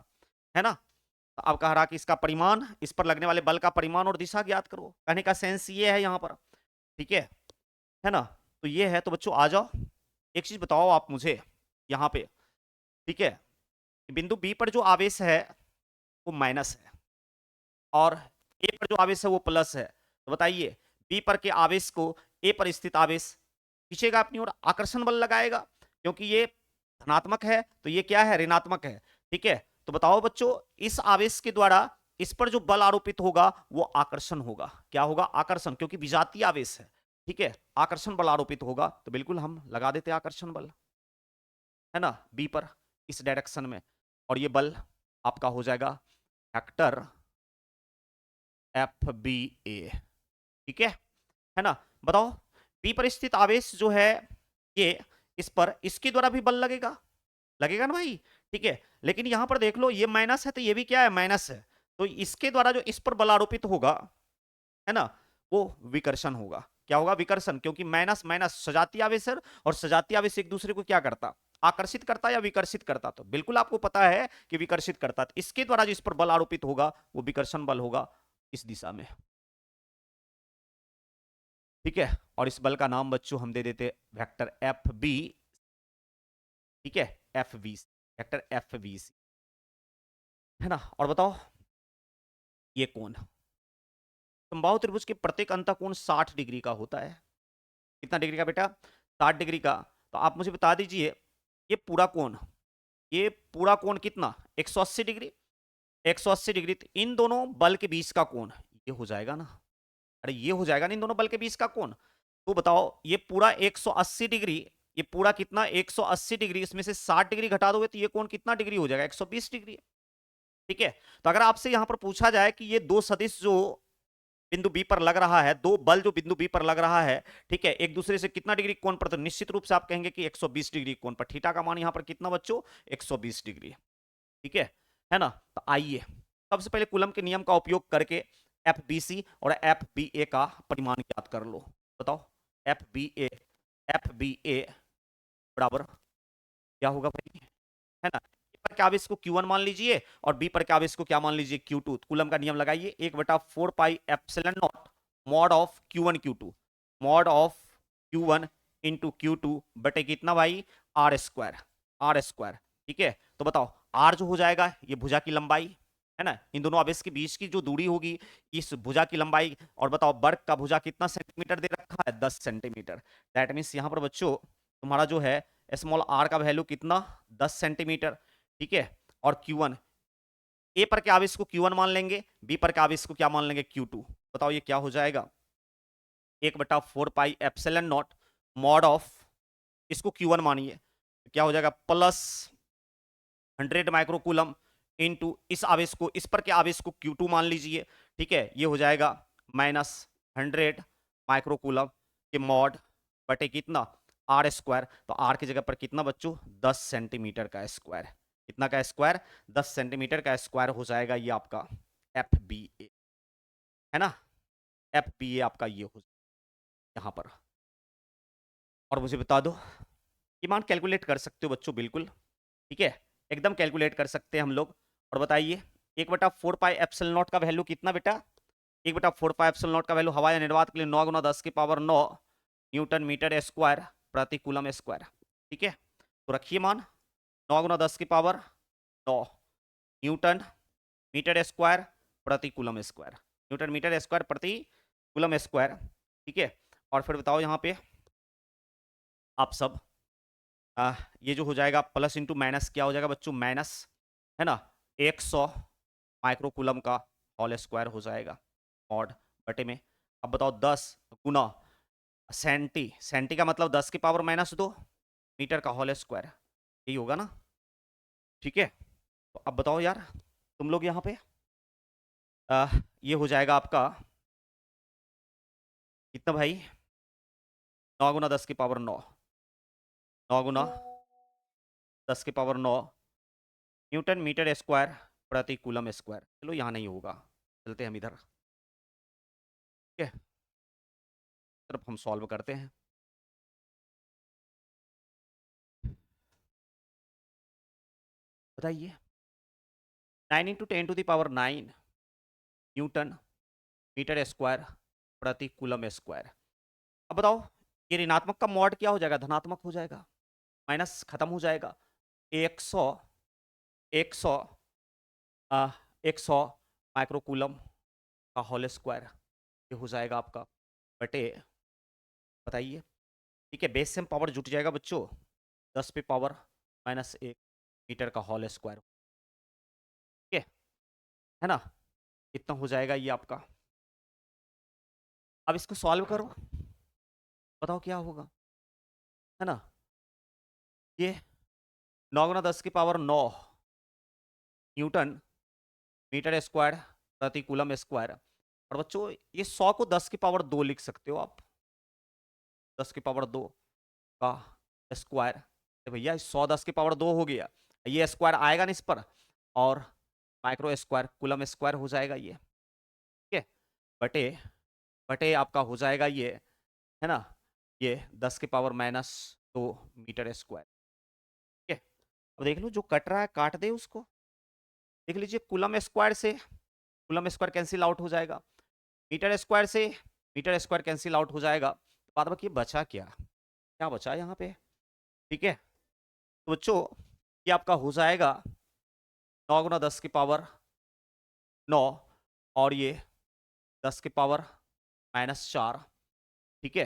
है ना। तो अब कह रहा कि इसका परिमाण, इस पर लगने वाले बल का परिमाण और दिशा ज्ञात करो। कहने का सेंस ये है यहाँ पर। ठीक है ना। तो ये है, तो बच्चों आ जाओ, एक चीज बताओ आप मुझे यहाँ पे। ठीक है, बिंदु बी पर जो आवेश है वो माइनस है और ए पर जो आवेश है वो प्लस है। तो बताइए बी पर के आवेश को ए पर स्थित आवेश खींचेगा अपनी ओर, आकर्षण बल लगाएगा, क्योंकि ये धनात्मक है तो ये क्या है, ऋणात्मक है। ठीक है, तो बताओ बच्चों इस आवेश के द्वारा इस पर जो बल आरोपित होगा वो आकर्षण होगा। क्या होगा? आकर्षण, क्योंकि विजातीय आवेश है। ठीक है, आकर्षण बल आरोपित होगा, तो बिल्कुल हम लगा देते आकर्षण बल, है ना, बी पर इस डायरेक्शन में। और ये बल आपका हो जाएगा फैक्टर एफ बी ए। ठीक है ना। बताओ बी पर स्थित आवेश जो है ये, इस पर इसके द्वारा भी बल लगेगा, लगेगा ना भाई, ठीक है। लेकिन यहां पर देख लो ये माइनस है तो ये भी क्या है, माइनस है। तो इसके द्वारा जो इस पर बल आरोपित होगा, है ना, वो विकर्षण होगा। क्या होगा, विकर्षण, क्योंकि माइनस माइनस सजातीय आवेश है, और सजातीय आवेश एक दूसरे को क्या करता, आकर्षित करता या विकर्षित करता। तो बिल्कुल आपको पता है कि विकर्षित करता। तो इसके द्वारा जो इस पर बल आरोपित होगा वो विकर्षण बल होगा इस दिशा में, ठीक है। और इस बल का नाम बच्चों हम दे देते वेक्टर एफ बी, ठीक है, F B, vector F B, है ना। और बताओ ये कोण, समबाहु त्रिभुज के प्रत्येक अंतःकोण 60 डिग्री का होता है। कितना डिग्री का बेटा, 60 डिग्री का। तो आप मुझे बता दीजिए ये पूरा कोण, ये पूरा कोण कितना, 180 डिग्री, 180 डिग्री। तो इन दोनों बल के बीच का कोण ये हो जाएगा ना, अरे ये हो जाएगा ना इन दोनों बल के बीच का कोण। तो बताओ ये पूरा 180 डिग्री, ये पूरा कितना 180 डिग्री, इसमें से 60 डिग्री घटा दोगे तो ये कोण कितना डिग्री हो जाएगा, 120 डिग्री, ठीक है। तो अगर आपसे यहां पर पूछा जाए कि ये दो सदिश जो बिंदु बी पर लग रहा है, दो बल जो बिंदु बी पर लग रहा है, ठीक है, एक दूसरे से कितना डिग्री कोण पर, तो निश्चित रूप से आप कहेंगे कि 120 डिग्री कोण पर। थीटा का मान यहां पर कितना बच्चों, 120 डिग्री, ठीक है ना। तो आइए सबसे पहले कूलम के नियम का उपयोग करके एफ बी सी और एफ बी ए का परिमाण ज्ञात कर लो। बताओ F B A, F B ए बराबर क्या होगा भाई, है ना। ए पर के आवेश को Q1 मान लीजिए और बी पर के आवेश को क्या मान लीजिए, Q2। कूलम का नियम लगाइए, 1/4 pi epsilon not mod of Q1 Q2, mod of Q1 into Q2 बटे कितना भाई, आर स्क्वायर, आर स्क्वायर, ठीक है। तो बताओ आर जो हो जाएगा ये भुजा की लंबाई, है ना, इन दोनों आवेश के बीच की जो दूरी होगी इस भुजा की लंबाई। और बताओ वर्ग का भुजा कितना सेंटीमीटर दे रखा है, 10 सेंटीमीटर। दैट मीन्स यहां पर बच्चों तुम्हारा जो है स्मॉल आर का वैल्यू कितना, 10 सेंटीमीटर, ठीक है। और Q1, ए पर के आवेश को Q1 मान लेंगे, बी पर के आवेश को क्या मान लेंगे, Q2। बताओ ये क्या हो जाएगा, 1/4 pi epsilon not mod of, इसको Q1 मानिए, क्या हो जाएगा, प्लस 100 माइक्रोकूलम इनटू इस आवेश को, इस पर के आवेश को Q2 मान लीजिए, ठीक है। ये हो जाएगा माइनस 100 माइक्रोकूलम के मॉड बटे कितना, आर स्क्वायर। तो आर की जगह पर कितना बच्चों, 10 सेंटीमीटर का स्क्वायर। कितना का स्क्वायर, 10 सेंटीमीटर का स्क्वायर हो जाएगा ये आपका एफ बी ए, है ना। एफ बी ए आपका ये हो यहां पर। और मुझे बता दो ये मान कैलकुलेट कर सकते हो बच्चों, बिल्कुल, ठीक है, एकदम कैलकुलेट कर सकते हैं हम लोग। और बताइए 1/4 पाई एप्सिलॉन नॉट का वैल्यू कितना बेटा, 1/4 पाई एप्सिलॉन नॉट का वैल्यू हवा या निर्वात के लिए 9 × 10 की पावर 9 न्यूटन मीटर स्क्वायर प्रति कूलम स्क्वायर, ठीक है। तो रखिए मान 9 × 10 की पावर 9 न्यूटन मीटर स्क्वायर प्रति coulomb square, newton metre square प्रति कूलम स्क्वायर, ठीक है। और फिर बताओ यहाँ पे आप सब ये जो हो जाएगा प्लस इंटू माइनस क्या हो जाएगा बच्चों, माइनस, है ना, 100 माइक्रोकूलम का होल स्क्वायर हो जाएगा मॉड बटे में। अब बताओ 10 गुना सेंटी, सेंटी का मतलब 10 की पावर -2 मीटर का होल स्क्वायर, यही होगा ना, ठीक है। तो अब बताओ यार तुम लोग यहाँ पे ये हो जाएगा आपका कितना भाई, 9 × 10 की पावर 9, 9 × 10 की पावर 9 न्यूटन मीटर स्क्वायर प्रति कूलम स्क्वायर। चलो यहाँ नहीं होगा, चलते हम इधर, ठीक है, तरफ हम सॉल्व करते हैं। बताइए 9 × 10⁹ न्यूटन मीटर स्क्वायर प्रति कूलम स्क्वायर। अब बताओ ये ऋणात्मक का मॉड क्या हो जाएगा, धनात्मक हो जाएगा, माइनस खत्म हो जाएगा। 100 100 100 माइक्रोकूलम का होल स्क्वायर ये हो जाएगा आपका बटे, बताइए, ठीक है, बेस से पावर जुट जाएगा बच्चों, 10 पे पावर -1 मीटर का होल स्क्वायर, ठीक है ना। इतना हो जाएगा ये आपका। अब इसको सॉल्व करो, बताओ क्या होगा, है ना। ये 9 × 10 की पावर 9 न्यूटन मीटर स्क्वायर प्रति कूलम स्क्वायर। और बच्चों ये 100 को 10 की पावर 2 लिख सकते हो आप, 10 की पावर 2 का स्क्वायर। भैया 100 10 की पावर 2 हो गया, ये स्क्वायर आएगा ना इस पर, और माइक्रो स्क्वायर कूलम स्क्वायर हो जाएगा ये, ठीक है। बटे बटे आपका हो जाएगा ये, है ना, ये 10 की पावर -2 मीटर स्क्वायर, ठीक है। अब देख लो जो कट रहा है काट दे उसको, देख लीजिए कूलम स्क्वायर से कूलम स्क्वायर कैंसिल आउट हो जाएगा, मीटर स्क्वायर से मीटर स्क्वायर कैंसिल आउट हो जाएगा, तो बाद बाकी बचा क्या, क्या बचा यहाँ पे, ठीक है। तो बच्चों ये आपका हो जाएगा 9 गुना 10 की पावर 9, और ये 10 की पावर -4, ठीक है।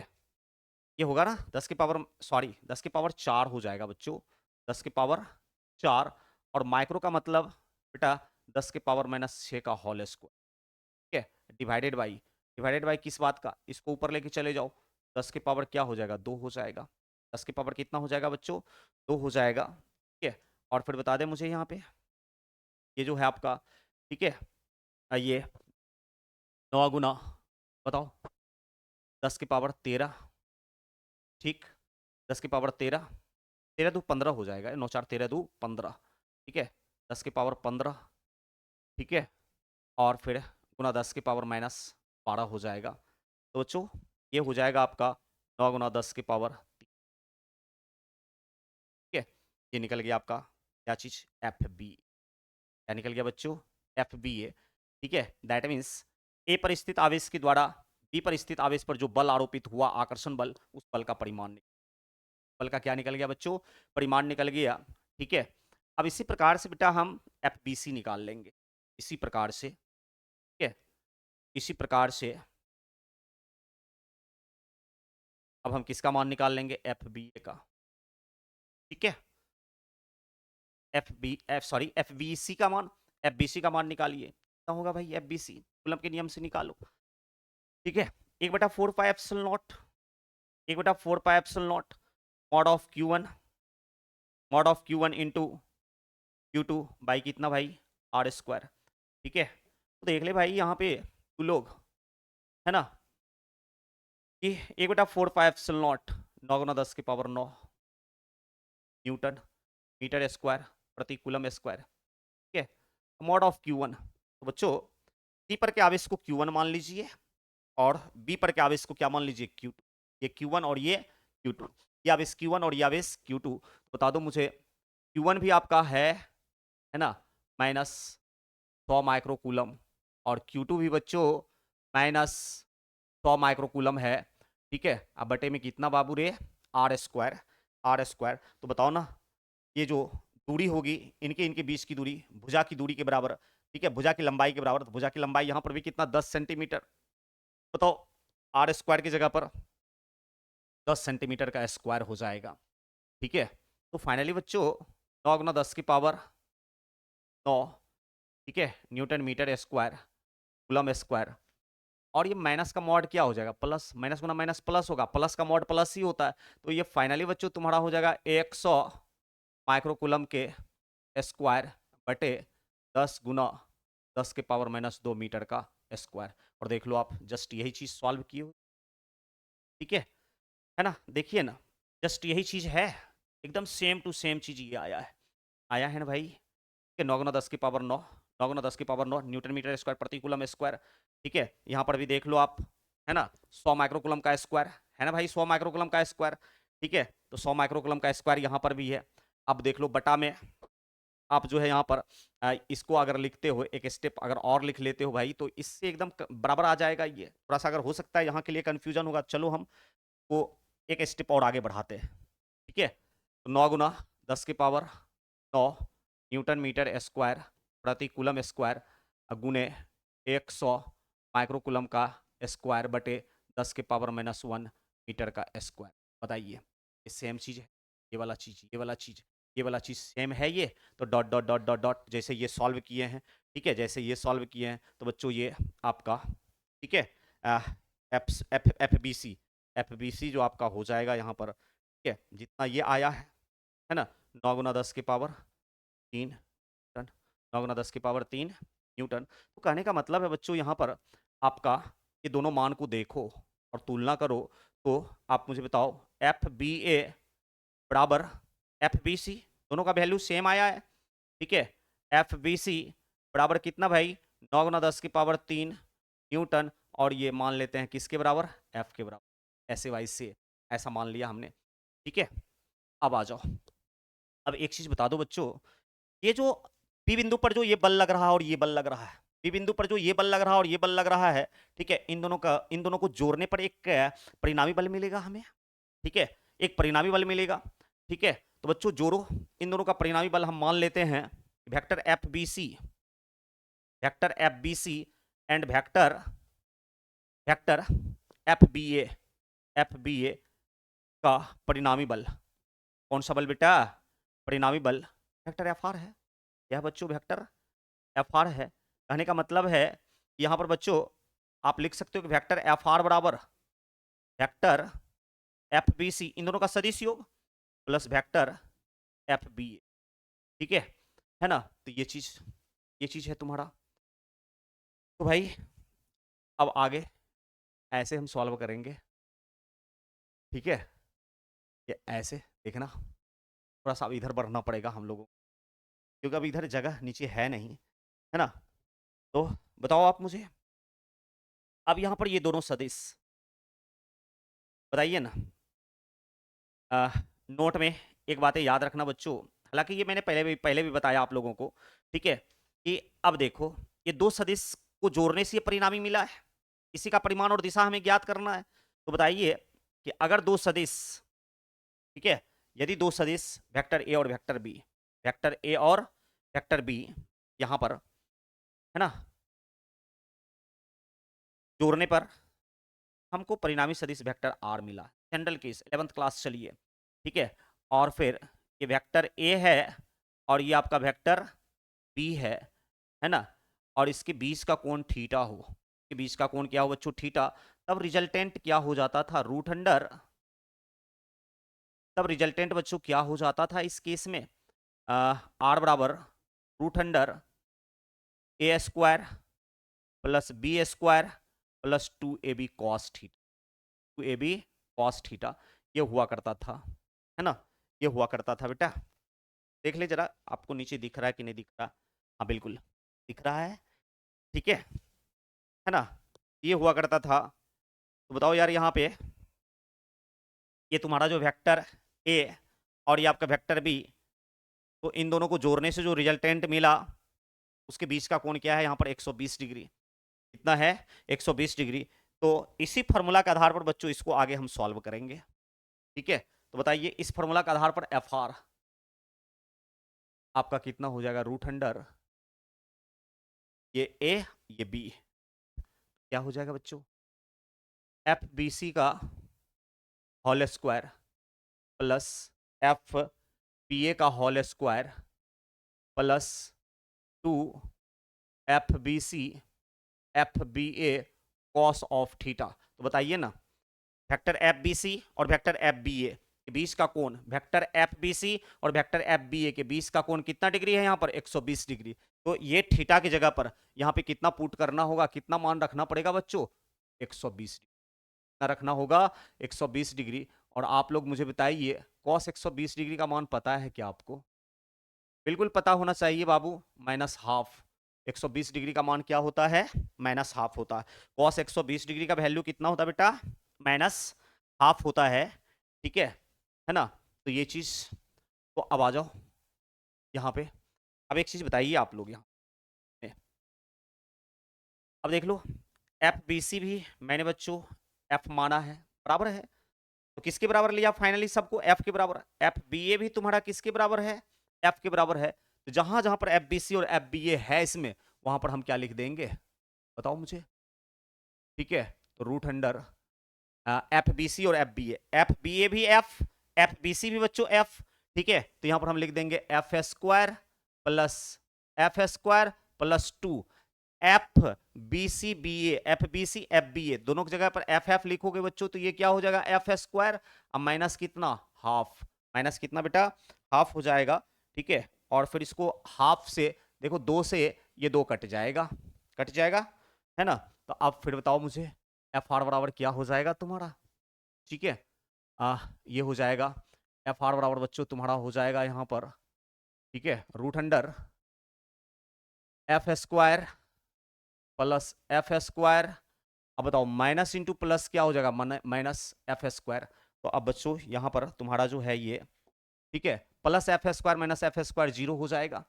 ये होगा ना 10 की पावर, सॉरी 10 की पावर 4 हो जाएगा बच्चों, 10 की पावर 4, और माइक्रो का मतलब बेटा 10 की पावर -6 का होल स्क्वायर, ठीक है। डिवाइडेड बाई किस बात का, इसको ऊपर लेके चले जाओ, 10 की पावर क्या हो जाएगा 2 हो जाएगा, 10 की पावर कितना हो जाएगा बच्चों 2 हो जाएगा, ठीक है। और फिर बता दें मुझे यहाँ पे ये जो है आपका, ठीक है, ये 9 गुना बताओ 10 की पावर 13, ठीक, 10 की पावर 13, 13 दो 15 हो जाएगा, 9 4 13 दो 15, ठीक है, 10 की पावर 15, ठीक है, और फिर गुना 10 की पावर -12 हो जाएगा। तो बच्चों ये हो जाएगा आपका 9 गुना 10 की पावर 3, ठीक है। ये निकल गया आपका क्या चीज़, एफ बी, क्या निकल गया बच्चों, एफ बी ए, ठीक है। दैट मीन्स ए पर स्थित आवेश के द्वारा बी पर स्थित आवेश पर जो बल आरोपित हुआ, आकर्षण बल, उस बल का परिमाण, बल का क्या निकल गया बच्चों, परिमाण निकल गया, ठीक है। अब इसी प्रकार से बेटा हम एफ बी सी निकाल लेंगे, इसी प्रकार से, ठीक है, इसी प्रकार से अब हम किसका मान निकाल लेंगे, एफ बी ए का, ठीक है। एफ बी सी का मान, एफ बी सी का मान निकालिए, कितना होगा भाई एफ बी सी, कूलम के नियम से निकालो, ठीक है। 1/4 pi epsilon not, 1/4 pi epsilon not mod of Q one into Q two by कितना भाई आर स्क्वायर, ठीक है। तो देख ले भाई यहाँ पे तू लोग, है ना, कि 1/4 पाई एप्सिलॉन नॉट 9 गुना 10 की पावर 9 न्यूटन मीटर स्क्वायर प्रति कूलम स्क्वायर, ठीक है। मॉड ऑफ Q1, तो बच्चों सी पर के आवेश को Q1 मान लीजिए, और बी पर के आवेश को क्या मान लीजिए Q2, ये Q1 और ये Q2, ये आवेश Q1 और ये आवेश Q2, बता दो मुझे Q1 भी आपका है ना, -100 माइक्रोकूलम, और Q2 भी बच्चों -100 माइक्रोकूलम है, ठीक है। अब बटे में कितना बाबू रे, आर स्क्वायर, तो बताओ ना ये जो दूरी होगी इनके इनके बीच की दूरी भुजा की दूरी के बराबर, ठीक है, भुजा की लंबाई के बराबर, तो भुजा की लंबाई यहाँ पर भी कितना 10 सेंटीमीटर, बताओ आर स्क्वायर की जगह पर 10 सेंटीमीटर का स्क्वायर हो जाएगा, ठीक है। तो फाइनली बच्चों 9 गुना 10 की पावर 9, ठीक है, newton metre square coulomb square, और ये माइनस का मॉड क्या हो जाएगा, प्लस, माइनस गुना माइनस प्लस होगा, प्लस का मॉड प्लस ही होता है, तो ये फाइनली बच्चों तुम्हारा हो जाएगा 100 माइक्रोकूलम के स्क्वायर बटे 10 गुना 10 के पावर -2 मीटर का स्क्वायर। और देख लो आप जस्ट यही चीज सॉल्व की हो, ठीक है ना, देखिए ना जस्ट यही चीज है, एकदम सेम टू सेम चीज ये आया है ना भाई, कि 9 गुना 10 की पावर 9, 9 गुना 10 की पावर 9 न्यूटन मीटर स्क्वायर प्रति कूलम स्क्वायर, ठीक है। यहाँ पर भी देख लो आप, है ना, 100 माइक्रोकूलम का स्क्वायर, है ना भाई 100 माइक्रोकूलम का स्क्वायर, ठीक है। तो 100 माइक्रोकूलम का स्क्वायर यहाँ पर भी है। अब देख लो बटा में आप जो है यहाँ पर इसको अगर लिखते हो एक स्टेप अगर और लिख लेते हो भाई, तो इससे एकदम बराबर आ जाएगा। ये थोड़ा सा अगर हो सकता है यहाँ के लिए कंफ्यूजन होगा, चलो हम को एक स्टेप और आगे बढ़ाते हैं, ठीक है। तो 9 गुना 10 की पावर 9 न्यूटन मीटर स्क्वायर प्रति कूलम स्क्वायर गुने 100 माइक्रोकूलम का स्क्वायर बटे 10 के पावर -1 मीटर का स्क्वायर। बताइए ये सेम चीज़ है, ये वाला चीज़ ये वाला चीज़ ये वाला चीज़ सेम है ये, तो dot dot dot dot dot जैसे ये सॉल्व किए हैं, ठीक है, जैसे ये सॉल्व किए हैं तो बच्चों ये आपका, ठीक है, F F F B C जो आपका हो जाएगा यहाँ पर, ठीक है, जितना ये आया है ना, 9 गुना 10 की पावर 3 न्यूटन, 9 गुना 10 की पावर 3 न्यूटन। तो कहने का मतलब है बच्चों यहाँ पर आपका ये दोनों मान को देखो और तुलना करो, तो आप मुझे बताओ एफ बी ए बराबर एफ बी सी, दोनों का वैल्यू सेम आया है, ठीक है। एफ बी सी बराबर कितना भाई, 9 गुना 10 की पावर 3 न्यूटन, और ये मान लेते हैं किसके बराबर, एफ के बराबर, ऐसे वाइज से ऐसा मान लिया हमने, ठीक है। अब आ जाओ, अब एक चीज बता दो बच्चों, ये जो पी बिंदु पर जो ये बल लग रहा है और ये बल लग रहा है, पी बिंदु पर जो ये बल लग रहा है और ये बल लग रहा है, ठीक है, इन दोनों को जोड़ने पर एक परिणामी बल मिलेगा हमें, ठीक है, एक परिणामी बल मिलेगा, ठीक है। तो बच्चों जोड़ो, इन दोनों का परिणामी बल हम मान लेते हैं vector F B C, vector F B C and vector vector F B A, F B A का परिणामी बल, कौन सा बल बेटा, परिणामी बल वेक्टर एफ आर है, यह बच्चों वेक्टर एफ आर है। कहने का मतलब है यहां पर बच्चों आप लिख सकते हो कि वेक्टर एफ आर बराबर वेक्टर एफ बी सी, इन दोनों का सदिश योग प्लस वेक्टर एफ बी ए, ठीक है ना। तो ये चीज है तुम्हारा। तो भाई अब आगे ऐसे हम सॉल्व करेंगे, ठीक है, ये ऐसे देखना, थोड़ा सा अब इधर बढ़ना पड़ेगा हम लोगों को, क्योंकि अब इधर जगह नीचे है नहीं, है ना। तो बताओ आप मुझे, अब यहां पर ये दोनों सदिश बताइए ना। नोट में एक बातें याद रखना बच्चों, हालांकि ये मैंने पहले भी बताया आप लोगों को, ठीक है, कि अब देखो ये दो सदिश को जोड़ने से ये परिणामी मिला है, इसी का परिमाण और दिशा हमें ज्ञात करना है। तो बताइए कि अगर दो सदिश, ठीक है, यदि दो सदिश वेक्टर ए और वेक्टर बी, वेक्टर ए और वेक्टर बी यहां पर, है ना, जोड़ने पर हमको परिणामी सदिश वेक्टर आर मिला, जनरल केस 11th क्लास चलिए, ठीक है। और फिर ये वेक्टर ए है और ये आपका वेक्टर बी है ना, और इसके बीच का कोण थीटा हो, के बीच का कोण क्या हो बच्चों, थीटा, तब रिजल्टेंट क्या हो जाता था, रूट अंडर, तब रिजल्टेंट बच्चों क्या हो जाता था इस केस में, आर बराबर root under A square plus B square plus 2ab cos theta, 2ab cos theta, ये हुआ करता था, है ना, ये हुआ करता था बेटा। देख ले जरा आपको नीचे दिख रहा है कि नहीं दिख रहा, हाँ बिल्कुल दिख रहा है, ठीक है ना, ये हुआ करता था। तो बताओ यार यहाँ पे ये तुम्हारा जो वेक्टर ए और ये आपका वेक्टर बी, तो इन दोनों को जोड़ने से जो रिजल्टेंट मिला उसके बीच का कोण क्या है यहाँ पर 120 डिग्री, कितना है 120 डिग्री। तो इसी फॉर्मूला के आधार पर बच्चों इसको आगे हम सॉल्व करेंगे, ठीक है। तो बताइए इस फॉर्मूला के आधार पर एफ आर आपका कितना हो जाएगा, रूट अंडर ये ए ये बी, क्या हो जाएगा बच्चों, एफ बी सी का whole square plus F B A का whole square plus 2 F B C F B A cos of theta. तो बताइए ना वेक्टर एफ बी सी और वेक्टर एफ बी ए के बीच का कोण, वेक्टर एफ बी सी और वेक्टर एफ बी ए के बीच का कोण कितना डिग्री है यहाँ पर 120 डिग्री। तो ये थीटा की जगह पर यहाँ पे कितना पुट करना होगा, कितना मान रखना पड़ेगा बच्चों, 120 डिग्री रखना होगा, 120 डिग्री। और आप लोग मुझे बताइए कॉस 120 डिग्री का मान पता है क्या आपको, बिल्कुल पता होना चाहिए बाबू, माइनस हाफ, 120 डिग्री का मान क्या होता है, माइनस हाफ होता है। कॉस 120 डिग्री का वैल्यू कितना होता है बेटा, माइनस हाफ होता है, ठीक है ना। तो ये चीज, तो अब आ जाओ यहाँ पे, अब एक चीज बताइए आप लोग यहाँ पे, अब देख लो एफ बी सी भी मैंने बच्चों एफ माना है, बराबर है, तो किसके बराबर लिया फाइनली सबको, एफ के बराबर। एफ बी ए भी तुम्हारा किसके बराबर है, एफ के बराबर है। तो जहां जहां पर एफ बी सी और एफ बी ए है इसमें, वहां पर हम क्या लिख देंगे बताओ मुझे, ठीक है। तो root under F B C और F B A, F B A भी एफ, एफ बी सी भी बच्चों एफ, ठीक है। तो यहां पर हम लिख देंगे F square plus F square plus 2 F B C B A, F B C F B A, दोनों की जगह पर एफ एफ लिखोगे बच्चों तो ये क्या हो जाएगा एफ स्क्वायर, अब माइनस कितना हाफ, माइनस कितना बेटा हाफ हो जाएगा, ठीक है। और फिर इसको हाफ से देखो, 2 से ये 2 कट जाएगा, कट जाएगा, है ना। तो अब फिर बताओ मुझे एफ आर बराबर क्या हो जाएगा तुम्हारा, ठीक है। ये हो जाएगा एफ आर बराबर बच्चों तुम्हारा हो जाएगा यहाँ पर, ठीक है, root under F square plus F square. अब बताओ माइनस इंटू प्लस क्या हो जाएगा, माइनस एफ स्क्वायर। तो अब बच्चों यहाँ पर तुम्हारा जो है ये, ठीक है, plus F square minus F square zero हो जाएगा,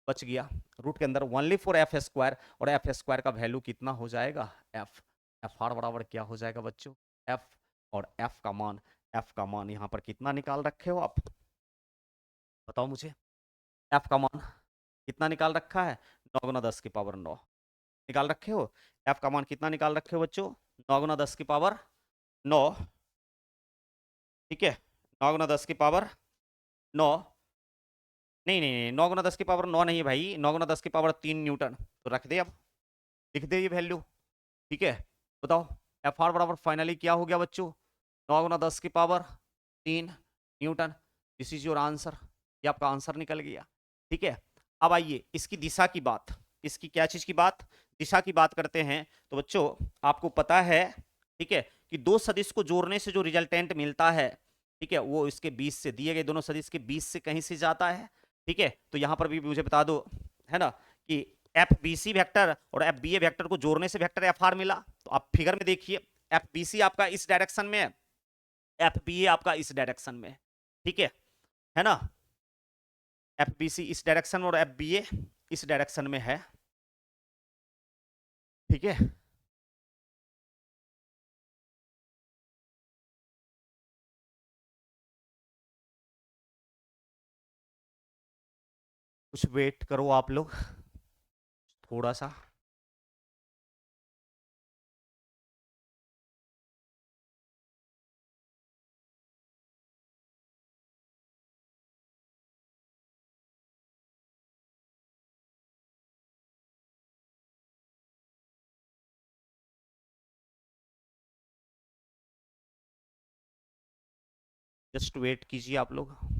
बच गया रूट के अंदर ओनली फॉर एफ स्क्वायर। और एफ स्क्वायर का वैल्यू कितना हो जाएगा, एफ। एफ आर बराबर क्या हो जाएगा बच्चों, एफ। और एफ का मान, एफ का मान यहाँ पर कितना निकाल रखे हो आप, बताओ मुझे। एफ का मान कितना निकाल रखा है, 9 × 10⁻9 निकाल रखे हो। एफ का मान कितना निकाल रखे हो बच्चों, 9 × 10⁻9, ठीक है, 9 × 10⁻9। नहीं नहीं नहीं, 9 × 10⁻9 नहीं है भाई, 9 × 10⁻3 न्यूटन। तो रख दे, अब लिख दे ये वैल्यू, ठीक है। बताओ एफ आर बराबर फाइनली क्या हो गया बच्चों, 9 × 10⁻3 Newton. This is your answer, ये आपका आंसर निकल गया, ठीक है। अब आइए इसकी दिशा की बात, इसकी क्या चीज की बात, दिशा की बात करते हैं। तो बच्चों आपको पता है, ठीक है, कि दो सदिश को जोड़ने से जो रिजल्टेंट मिलता है, ठीक है, वो इसके बीच से, दिए गए दोनों सदिश के बीच से कहीं से जाता है, ठीक है। तो यहां पर भी मुझे बता दो, है ना, कि एफ बी सी वेक्टर और एफ बी ए वेक्टर को जोड़ने से वेक्टर एफ आर मिला। तो आप फिगर में देखिए, एफ बी सी आपका इस डायरेक्शन में है, एफ बी ए आपका इस डायरेक्शन में, ठीक है ना। एफ बी सी इस डायरेक्शन में और एफ बी ए इस डायरेक्शन में है, ठीक है। कुछ वेट करो आप लोग थोड़ा सा। जस्ट वेट कीजिए आप लोग।